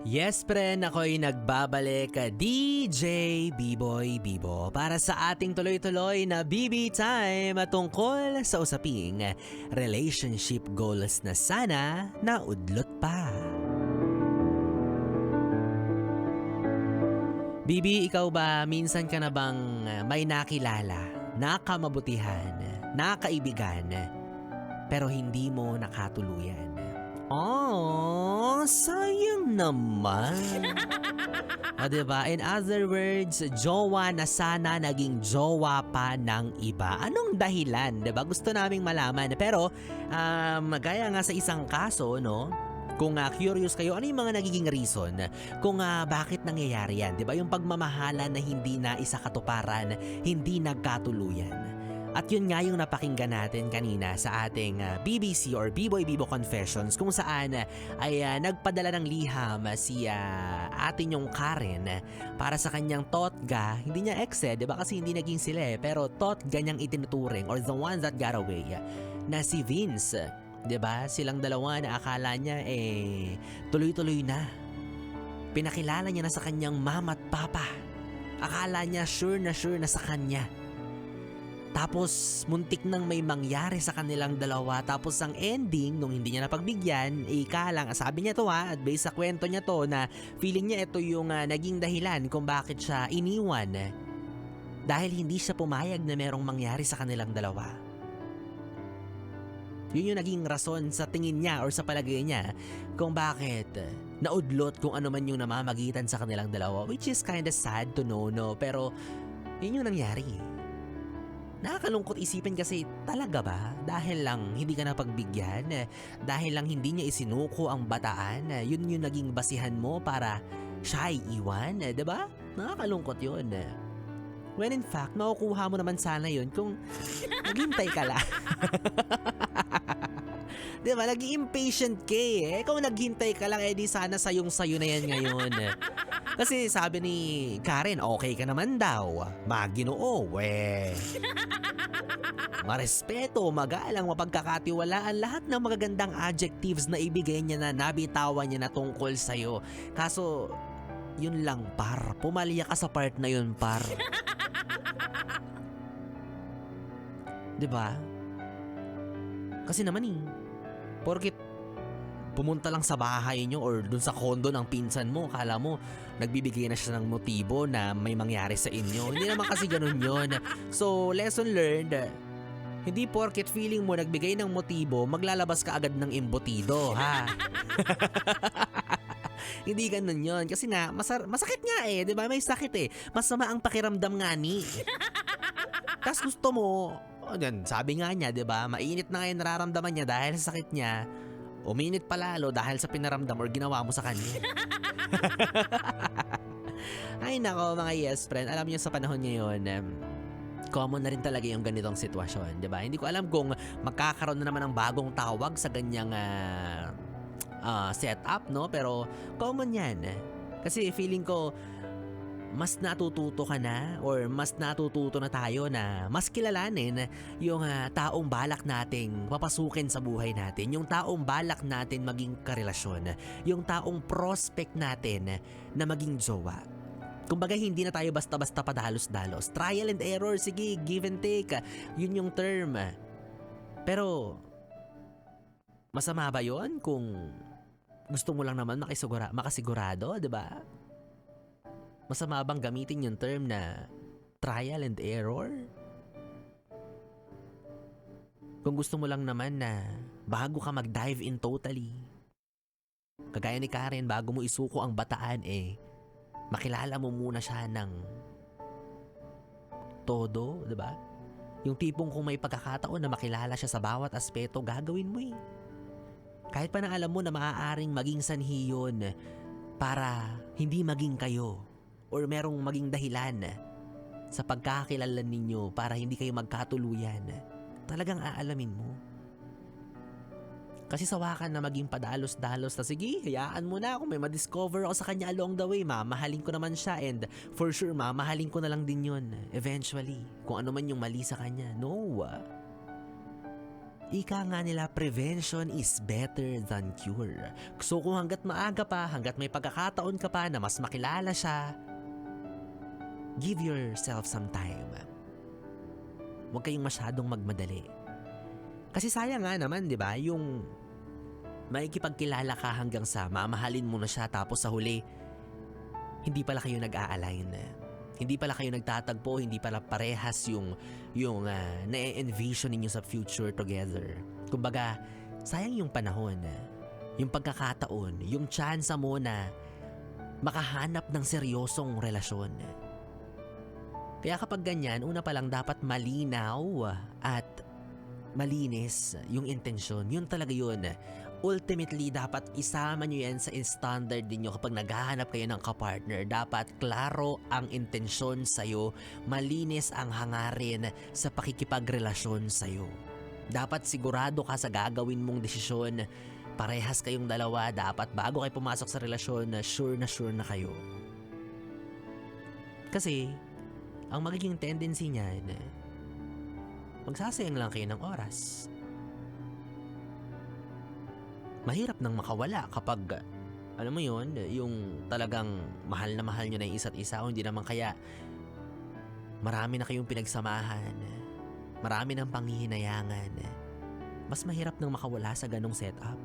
Yes, friend, ako'y nagbabalik, DJ B-Boy Bibo para sa ating tuloy-tuloy na BB Time tungkol sa usaping relationship goals na sana naudlot pa. BB, ikaw ba minsan ka na bang may nakilala, nakamabutihan, nakaibigan, pero hindi mo nakatuluyan? Oh, sayang naman. Diba? In other words, jowa na sana naging jowa pa ng iba. Anong dahilan? Diba? Gusto naming malaman. Pero, gaya nga sa isang kaso, no? Kung curious kayo, ano yung mga nagiging reason kung bakit nangyayari yan? Diba? Yung pagmamahalan na hindi na isa katuparan, hindi nagkatuluyan. At yun nga yung napakinggan natin kanina sa ating BBC or B-Boy Bibo Confessions kung saan ay nagpadala ng liham si atin yung Karen para sa kanyang totga, hindi niya ex diba kasi hindi naging sila pero totga niyang itinuturing or the ones that got away na si Vince. Diba? Silang dalawa na akala niya tuloy-tuloy na. Pinakilala niya na sa kanyang mama at papa. Akala niya sure na sa kanya. Tapos muntik nang may mangyari sa kanilang dalawa. Tapos ang ending nung hindi niya napagbigyan, lang sabi niya to at based sa kwento niya to na feeling niya ito yung naging dahilan kung bakit siya iniwan. Dahil hindi siya pumayag na merong mangyari sa kanilang dalawa. Yun yung naging rason sa tingin niya or sa palagay niya kung bakit naudlot kung ano man yung namamagitan sa kanilang dalawa. Which is kinda sad to know, no? Pero yun yung nangyari. Nakakalungkot isipin kasi talaga ba? Dahil lang hindi ka napagbigyan? Dahil lang hindi niya isinuko ang bataan? Yun yung naging basihan mo para siya ay iwan? Diba? Nakakalungkot yun. When in fact, makukuha mo naman sana yun kung naghintay ka lang. Diba? Nag-impatient ka Kung naghintay ka lang, di sana sayong-sayo na yan ngayon. Kasi sabi ni Karen, okay ka naman daw. Maginoo, marespeto, magalang, mapagkakatiwalaan, lahat ng magagandang adjectives na ibigay niya na nabitawan niya na tungkol sa'yo. Kaso, yun lang par. Pumalya ka sa part na yun par. Diba? Kasi naman porkit pumunta lang sa bahay nyo or dun sa kondo ng pinsan mo, kala mo nagbibigay na siya ng motibo na may mangyari sa inyo. Hindi naman kasi ganun yun. So, lesson learned, hindi porket feeling mo nagbigay ng motibo, maglalabas ka agad ng embutido, ha? Hindi ganun yun. Kasi nga, masakit nga di ba? May sakit Masama ang pakiramdam nga Tas gusto mo, sabi nga niya, di ba? Mainit na ngayon nararamdaman niya dahil sa sakit niya. Uminit palalo dahil sa pinaramdam or ginawa mo sa kanya. Ay nako mga yes friend, alam niyo sa panahon ngayon, common na rin talaga yung ganitong sitwasyon, di ba? Hindi ko alam kung magkakaroon na naman ng bagong tawag sa ganyang setup, no? Pero common yan. Kasi feeling ko, mas natututo ka na or mas natututo na tayo na mas kilalanin yung taong balak nating papasukin sa buhay natin, yung taong balak natin maging karelasyon, yung taong prospect natin na maging jowa. Kumbaga hindi na tayo basta-basta padalos-dalos. Trial and error, sige, give and take, yun yung term. Pero masama ba yun kung gusto mo lang naman makasigurado, di ba? Masama bang gamitin yung term na trial and error? Kung gusto mo lang naman na bago ka mag-dive in totally, kagaya ni Karen, bago mo isuko ang bataan makilala mo muna siya ng todo, diba? Yung tipong kung may pagkakataon na makilala siya sa bawat aspeto, gagawin mo Kahit pa na alam mo na maaaring maging sanhi yun para hindi maging kayo. Or merong maging dahilan sa pagkakilala ninyo para hindi kayo magkatuluyan, talagang aalamin mo. Kasi sawakan na maging padalos-dalos na sige, hayaan mo na kung may madiscover ako sa kanya along the way, mamahalin ko naman siya and for sure mamahalin ko na lang din yun eventually kung ano man yung mali sa kanya. No. Ika nga nila, prevention is better than cure. So kung hanggat maaga pa, hanggat may pagkakataon ka pa na mas makilala siya, give yourself some time. Huwag kayong masyadong magmadali. Kasi sayang nga naman, di ba? Yung maikipagkilala ka hanggang sa mamahalin mo na siya tapos sa huli, hindi pala kayo nag-a-align. Hindi pala kayo nagtatagpo, hindi pala parehas yung na-envision ninyo sa future together. Kumbaga, sayang yung panahon, yung pagkakataon, yung chance mo na makahanap ng seryosong relasyon. Kaya kapag ganyan, una pa lang dapat malinaw at malinis yung intensyon. Yun talaga yun. Ultimately, dapat isama nyo yan sa standard ninyo kapag naghahanap kayo ng kapartner. Dapat klaro ang intensyon sa'yo, malinis ang hangarin sa pakikipagrelasyon sa'yo. Dapat sigurado ka sa gagawin mong desisyon. Parehas kayong dalawa, dapat bago kayo pumasok sa relasyon na sure na kayo. Kasi, ang magiging tendency niyan, magsasayang lang kayo ng oras. Mahirap nang makawala kapag, alam mo yun, yung talagang mahal na mahal nyo na yung isa't isa o hindi naman kaya marami na kayong pinagsamahan, marami ng panghihinayangan. Mas mahirap nang makawala sa ganong setup.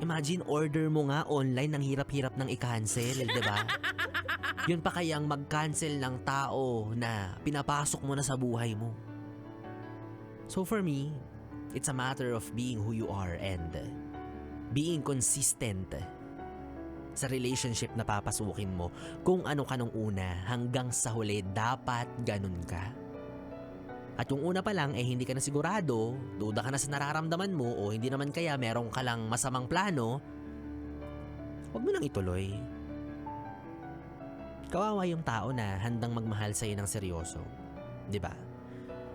Imagine, order mo nga online, ang hirap-hirap nang i-cancel, di ba? Yun pa kayang mag-cancel ng tao na pinapasok mo na sa buhay mo. So for me, it's a matter of being who you are and being consistent sa relationship na papasukin mo. Kung ano ka nung una, hanggang sa huli, dapat ganun ka. At yung una pa lang, hindi ka na sigurado, duda ka na sa nararamdaman mo, o hindi naman kaya meron ka lang masamang plano, huwag mo nang ituloy. Kawawa yung tao na handang magmahal sa'yo ng seryoso. Diba?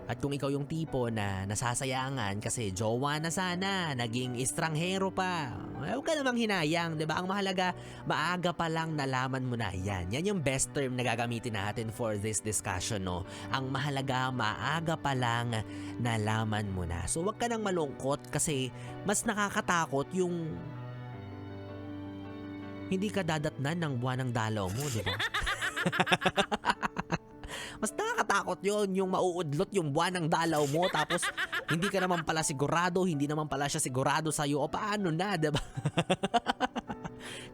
At kung ikaw yung tipo na nasasayangan kasi jowa na sana, naging estranghero pa, huwag ka namang hinayang, diba? Ang mahalaga, maaga pa lang nalaman mo na yan. Yan yung best term na gagamitin natin for this discussion, no? Ang mahalaga, maaga pa lang nalaman mo na. So huwag ka nang malungkot kasi mas nakakatakot yung hindi ka dadatnan ng buwan ng dalaw mo, diba? Mas nakakatakot yun, yung mauudlot yung buwan ng dalaw mo tapos hindi ka naman pala sigurado, hindi naman pala siya sigurado sa'yo, o paano na, diba?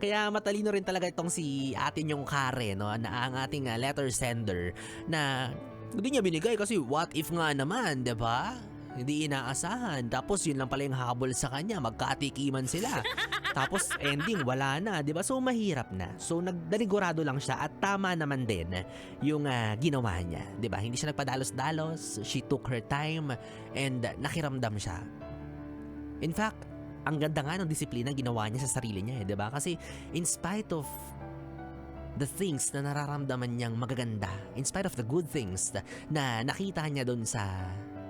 Kaya matalino rin talaga itong si atin yung Karen, no, na ang ating letter sender na hindi niya binigay kasi what if nga naman, diba? Hindi inaasahan. Tapos yun lang pala yung habol sa kanya. Magkatikiman sila. Tapos ending, wala na. Diba? So mahirap na. So nagdanigurado lang siya. At tama naman din yung ginawa niya. Diba? Hindi siya nagpadalos-dalos. She took her time. And nakiramdam siya. In fact, ang ganda nga ng disiplina ginawa niya sa sarili niya. Diba? Kasi in spite of the things na nararamdaman niyang magaganda, in spite of the good things na nakita niya doon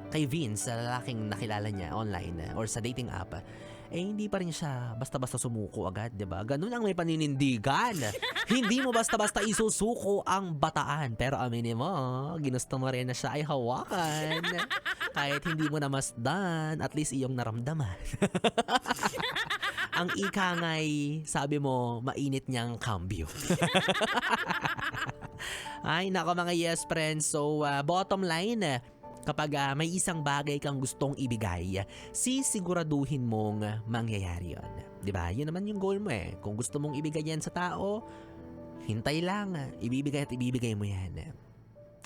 kay Vince, sa lalaking nakilala niya online or sa dating app, hindi pa rin siya basta-basta sumuko agad, diba? Ganun ang may paninindigan. Hindi mo basta-basta isusuko ang bataan. Pero aminin mo, ginusto mo rin na siya ay hawakan. Kahit hindi mo namasdan, at least iyong naramdaman. Ang ika nga'y, sabi mo, mainit niyang cambio. Ay, nako mga yes friends. So, bottom line, kapag may isang bagay kang gustong ibigay, sisiguraduhin mong mangyayari yun. Diba? Yun naman yung goal mo eh. Kung gusto mong ibigay yan sa tao, hintay lang. Ibibigay at ibibigay mo yan.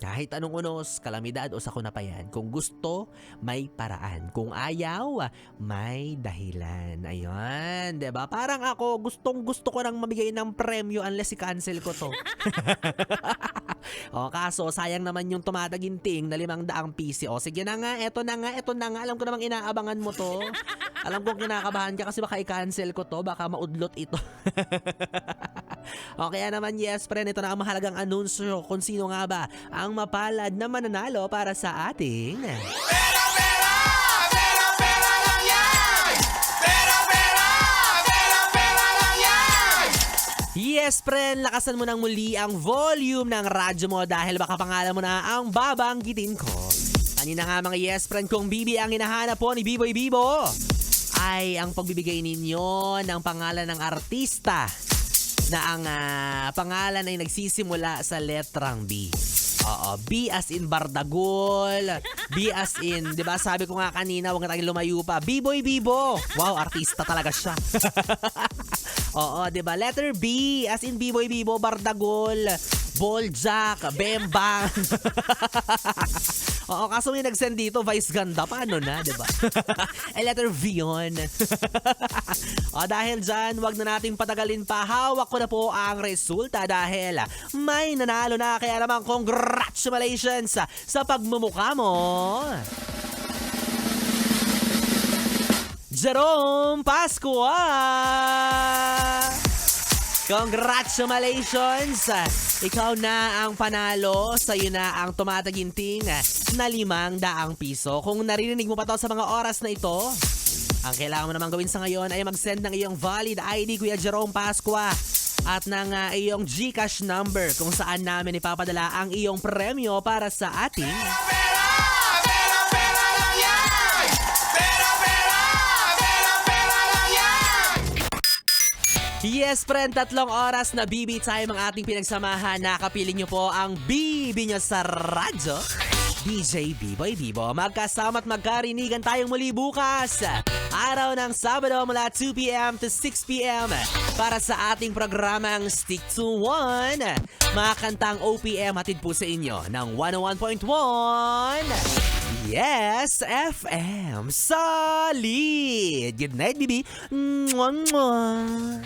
Kahit anong unos, kalamidad o sakuna pa yan. Kung gusto, may paraan. Kung ayaw, may dahilan. Ayun, diba? Parang ako, gusto ko nang mamigay ng premyo unless i-cancel ko to. O kaso, sayang naman yung tumataginting na 500 piso. O sige na nga, eto na nga. Alam ko namang inaabangan mo to. Alam kong kinakabahan ka kasi baka i-cancel ko to. Baka maudlot ito. O kaya naman, yes friend, ito na ang mahalagang anunsyo kung sino nga ba ang mapalad na mananalo para sa ating Pera lang yan! Pera lang yan! Yes friend, lakasan mo nang muli ang volume ng radyo mo dahil baka pangalan mo na ang babanggitin ko. Kanina nga mga yes friend kong Bibi, ang hinahanap po ni Biboy Bibo ay ang pagbibigay ninyo ng pangalan ng artista na ang pangalan ay nagsisimula sa letrang B. Oo, B as in Bardagol, B as in, di ba sabi ko nga kanina, huwag na tayong lumayo pa. Biboy Bibo! Wow, artista talaga siya. Oo, di ba? Letter B as in Biboy Bibo, Bardagol, Boljak, Bembang. Oo, kaso may nag-send dito, Vice Ganda. Paano na, di ba? Letter V yun. O, dahil dyan, wag na nating patagalin pa. Hawak ko na po ang resulta dahil may nanalo na. Kaya naman, congratulations sa pagmumukha mo. Jerome Pascua! Congratulations! Ikaw na ang panalo. Sa'yo na ang tumataginting na 500 piso. Kung narinig mo pa to sa mga oras na ito, ang kailangan mo naman gawin sa ngayon ay mag-send ng iyong valid ID, Kuya Jerome Pascua, at ng iyong GCash number kung saan namin ipapadala ang iyong premyo para sa ating... Pera lang yan! Pera lang yan! Yes, friend, 3 oras na BB time ang ating pinagsamahan. Nakapiling niyo po ang BB niyo sa radyo. DJ Biboy Bibo. Magkasama at magkarinigan tayong muli bukas. Araw ng Sabado mula 2 p.m. to 6 p.m. para sa ating programang Stick to One. Mga kantang OPM hatid po sa inyo ng 101.1 Yes FM. Solid! Good night, Bibi. Mwah, mwah.